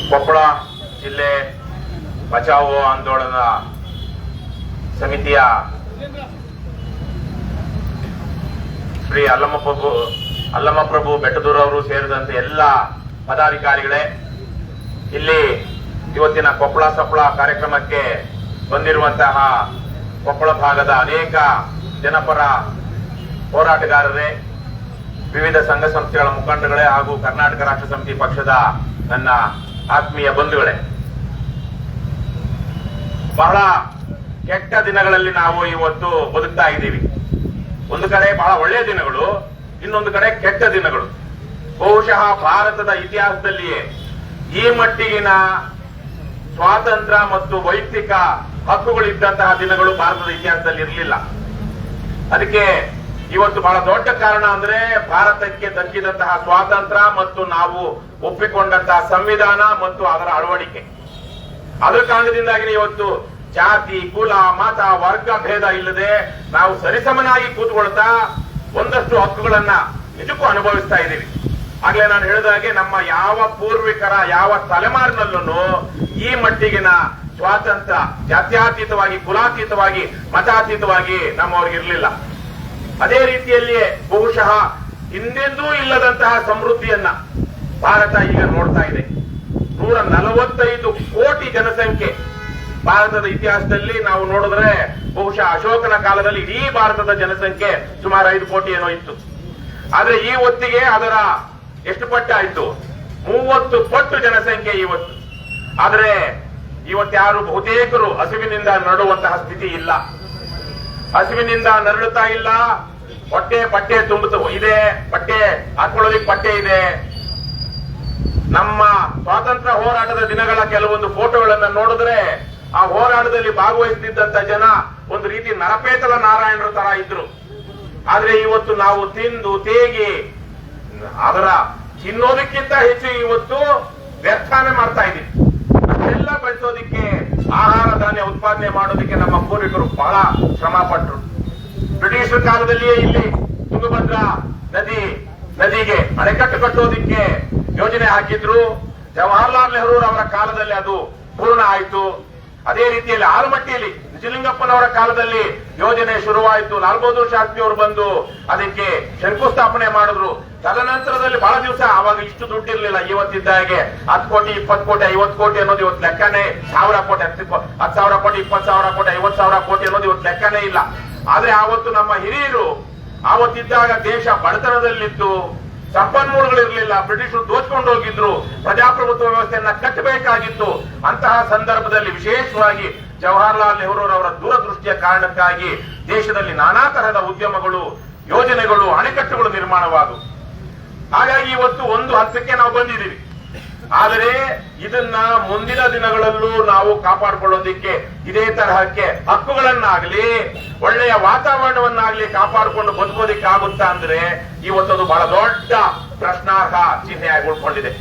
ಕೊಪ್ಪಳ ಜಿಲ್ಲೆ ಬಚಾವೋ ಆಂದೋಲನ ಸಮಿತಿಯ ಶ್ರೀ ಅಲ್ಲಮಪ್ರಭು ಬೆಟ್ಟದೂರವರು ಸೇರಿದಂತೆ ಎಲ್ಲ ಪದಾಧಿಕಾರಿಗಳೇ, ಇಲ್ಲಿ ಇವತ್ತಿನ ಕೊಪ್ಪಳ ಸಪ್ಪಳ ಕಾರ್ಯಕ್ರಮಕ್ಕೆ ಬಂದಿರುವಂತಹ ಕೊಪ್ಪಳ ಭಾಗದ ಅನೇಕ ಜನಪರ ಹೋರಾಟಗಾರರೇ, ವಿವಿಧ ಸಂಘ ಸಂಸ್ಥೆಗಳ ಮುಖಂಡಗಳೇ ಹಾಗೂ ಕರ್ನಾಟಕ ರಾಷ್ಟ್ರ ಸಮಿತಿ ಪಕ್ಷದ ನನ್ನ ಆತ್ಮೀಯ ಬಂಧುಗಳೇ, ಬಹಳ ಕೆಟ್ಟ ದಿನಗಳಲ್ಲಿ ನಾವು ಇವತ್ತು ಬದುಕ್ತಾ ಇದ್ದೀವಿ. ಒಂದು ಕಡೆ ಬಹಳ ಒಳ್ಳೆಯ ದಿನಗಳು, ಇನ್ನೊಂದು ಕಡೆ ಕೆಟ್ಟ ದಿನಗಳು. ಬಹುಶಃ ಭಾರತದ ಇತಿಹಾಸದಲ್ಲಿಯೇ ಈ ಮಟ್ಟಿಗಿನ ಸ್ವಾತಂತ್ರ್ಯ ಮತ್ತು ವೈಯಕ್ತಿಕ ಹಕ್ಕುಗಳಿದ್ದಂತಹ ದಿನಗಳು ಭಾರತದ ಇತಿಹಾಸದಲ್ಲಿ ಇರಲಿಲ್ಲ. ಅದಕ್ಕೆ ಇವತ್ತು ಬಹಳ ದೊಡ್ಡ ಕಾರಣ ಅಂದ್ರೆ ಭಾರತಕ್ಕೆ ದಕ್ಕಿದಂತಹ ಸ್ವಾತಂತ್ರ್ಯ ಮತ್ತು ನಾವು ಒಪ್ಪಿಕೊಂಡಂತಹ ಸಂವಿಧಾನ ಮತ್ತು ಅದರ ಅಳವಡಿಕೆ. ಅದರ ಕಾರಣದಿಂದಾಗಿ ಇವತ್ತು ಜಾತಿ, ಕುಲ, ಮತ, ವರ್ಗ ಭೇದ ಇಲ್ಲದೆ ನಾವು ಸರಿಸಮನಾಗಿ ಕೂತ್ಕೊಳ್ತಾ ಒಂದಷ್ಟು ಹಕ್ಕುಗಳನ್ನ ನಿಜಕ್ಕೂ ಅನುಭವಿಸ್ತಾ ಇದ್ದೀವಿ. ಆಗ್ಲೇ ನಾನು ಹೇಳಿದಾಗೆ ನಮ್ಮ ಯಾವ ಪೂರ್ವಿಕರ ಯಾವ ತಲೆಮಾರಿನಲ್ಲೂ ಈ ಮಟ್ಟಿಗಿನ ಸ್ವಾತಂತ್ರ್ಯ ಜಾತ್ಯಾತೀತವಾಗಿ, ಕುಲಾತೀತವಾಗಿ, ಮತಾತೀತವಾಗಿ ನಮ್ಮವ್ರಿಗಿರ್ಲಿಲ್ಲ. ಅದೇ ರೀತಿಯಲ್ಲಿಯೇ ಬಹುಶಃ ಹಿಂದೆಂದೂ ಇಲ್ಲದಂತಹ ಸಮೃದ್ಧಿಯನ್ನ ಭಾರತ ಈಗ ನೋಡ್ತಾ ಇದೆ. 145 ಕೋಟಿ ಜನಸಂಖ್ಯೆ ಭಾರತದ ಇತಿಹಾಸದಲ್ಲಿ ನಾವು ನೋಡಿದ್ರೆ ಬಹುಶಃ ಅಶೋಕನ ಕಾಲದಲ್ಲಿ ಇಡೀ ಭಾರತದ ಜನಸಂಖ್ಯೆ ಸುಮಾರು 5 ಕೋಟಿ ಏನೋ ಇತ್ತು. ಆದ್ರೆ ಈ ಹೊತ್ತಿಗೆ ಅದರ ಎಷ್ಟು ಪಟ್ಟು ಆಯ್ತು? 30 ಪಟ್ಟು ಜನಸಂಖ್ಯೆ ಇವತ್ತು. ಆದ್ರೆ ಇವತ್ತ್ಯಾರು ಬಹುತೇಕರು ಹಸಿವಿನಿಂದ ನರಳುವಂತಹ ಸ್ಥಿತಿ ಇಲ್ಲ. ಹಸಿವಿನಿಂದ ನರಳುತ್ತಾ ಇಲ್ಲ. ಪಟ್ಟೆ ತುಂಬುತ್ತ ಇದೆ, ಬಟ್ಟೆ ಹಾಕೊಳ್ಳೋದಿಕ್ಕೆ ಬಟ್ಟೆ ಇದೆ. ನಮ್ಮ ಸ್ವಾತಂತ್ರ್ಯ ಹೋರಾಟದ ದಿನಗಳ ಕೆಲವೊಂದು ಫೋಟೋಗಳನ್ನ ನೋಡಿದ್ರೆ ಆ ಹೋರಾಟದಲ್ಲಿ ಭಾಗವಹಿಸುತ್ತಿದ್ದಂತ ಜನ ಒಂದು ರೀತಿ ನರಪೇತಲ ನಾರಾಯಣರ ತರ ಇದ್ರು. ಆದ್ರೆ ಇವತ್ತು ನಾವು ತಿಂದು ತೇಗಿ ಅದರ ತಿನ್ನೋದಕ್ಕಿಂತ ಹೆಚ್ಚು ಇವತ್ತು ವ್ಯರ್ಥಾನೆ ಮಾಡ್ತಾ ಇದ್ದೀವಿ. ಅದೆಲ್ಲ ಬೆಳೆಸೋದಿಕ್ಕೆ, ಆಹಾರ ಧಾನ್ಯ ಉತ್ಪಾದನೆ ಮಾಡೋದಕ್ಕೆ ನಮ್ಮ ಪೂರ್ವಿಕರು ಬಹಳ ಶ್ರಮ ಪಟ್ಟರು. ಬ್ರಿಟಿಷರ ಕಾಲದಲ್ಲಿಯೇ ಇಲ್ಲಿ ತುಂಗಭದ್ರಾ ನದಿಗೆ ಅಣೆಕಟ್ಟು ಕಟ್ಟೋದಿಕ್ಕೆ ಯೋಜನೆ ಹಾಕಿದ್ರು. ಜವಾಹರ್ಲಾಲ್ ನೆಹರು ಅವರ ಕಾಲದಲ್ಲಿ ಅದು ಪೂರ್ಣ ಆಯಿತು. ಅದೇ ರೀತಿಯಲ್ಲಿ ಆಲಮಟ್ಟಿಯಲ್ಲಿ ನಿಜಲಿಂಗಪ್ಪನವರ ಕಾಲದಲ್ಲಿ ಯೋಜನೆ ಶುರುವಾಯಿತು. ಲಾಲ್ ಬಹದ್ದೂರ್ ಶಾಸ್ತ್ರಿ ಅವರು ಬಂದು ಅದಕ್ಕೆ ಶಂಕುಸ್ಥಾಪನೆ ಮಾಡಿದ್ರು. ತದನಂತರದಲ್ಲಿ ಬಹಳ ದಿವಸ ಆವಾಗ ಇಷ್ಟು ದುಡ್ಡಿರ್ಲಿಲ್ಲ. ಇವತ್ತಿದ್ದ ಹಾಗೆ 10 ಕೋಟಿ 20 ಕೋಟಿ 50 ಕೋಟಿ ಅನ್ನೋದು ಇವತ್ತು ಲೆಕ್ಕನೇ, 1000 ಕೋಟಿ 10,000 ಕೋಟಿ 20,000 ಕೋಟಿ 50,000 ಕೋಟಿ ಅನ್ನೋದು ಇವತ್ತು ಲೆಕ್ಕನೇ ಇಲ್ಲ. ಆದ್ರೆ ಆವತ್ತು ನಮ್ಮ ಹಿರಿಯರು ಆವತ್ತಿದ್ದಾಗ ದೇಶ ಬಡತನದಲ್ಲಿತ್ತು, ಸಂಪನ್ಮೂಲಗಳಿರಲಿಲ್ಲ, ಬ್ರಿಟಿಷರು ದೋಚ್ಕೊಂಡು ಹೋಗಿದ್ರು, ಪ್ರಜಾಪ್ರಭುತ್ವ ವ್ಯವಸ್ಥೆಯನ್ನ ಕಟ್ಟಬೇಕಾಗಿತ್ತು. ಅಂತಹ ಸಂದರ್ಭದಲ್ಲಿ ವಿಶೇಷವಾಗಿ ಜವಾಹರ್ಲಾಲ್ ನೆಹರೂರವರ ದೂರದೃಷ್ಟಿಯ ಕಾರಣಕ್ಕಾಗಿ ದೇಶದಲ್ಲಿ ನಾನಾ ತರಹದ ಉದ್ಯಮಗಳು, ಯೋಜನೆಗಳು, ಅಣೆಕಟ್ಟುಗಳು ನಿರ್ಮಾಣವಾದವು. ಹಾಗಾಗಿ ಇವತ್ತು ಒಂದು ಹಂತಕ್ಕೆ ನಾವು ಬಂದಿದ್ದೀವಿ. ಆದರೆ ಇದನ್ನ ಮುಂದಿನ ದಿನಗಳಲ್ಲೂ ನಾವು ಕಾಪಾಡಿಕೊಳ್ಳೋದಿಕ್ಕೆ ಇದೇ ತರಹಕ್ಕೆ ಹಕ್ಕುಗಳನ್ನಾಗ್ಲಿ ಒಳ್ಳೆಯ ವಾತಾವರಣವನ್ನಾಗ್ಲಿ ಕಾಪಾಡಿಕೊಂಡು ಬದುಕೋದಿಕ್ಕೆ ಆಗುತ್ತಾ ಅಂದ್ರೆ ಇವತ್ತದು ಬಹಳ ದೊಡ್ಡ ಪ್ರಶ್ನಾರ್ಹ ಚಿಹ್ನೆಯಾಗಿ ಉಳ್ಕೊಂಡಿದೆ.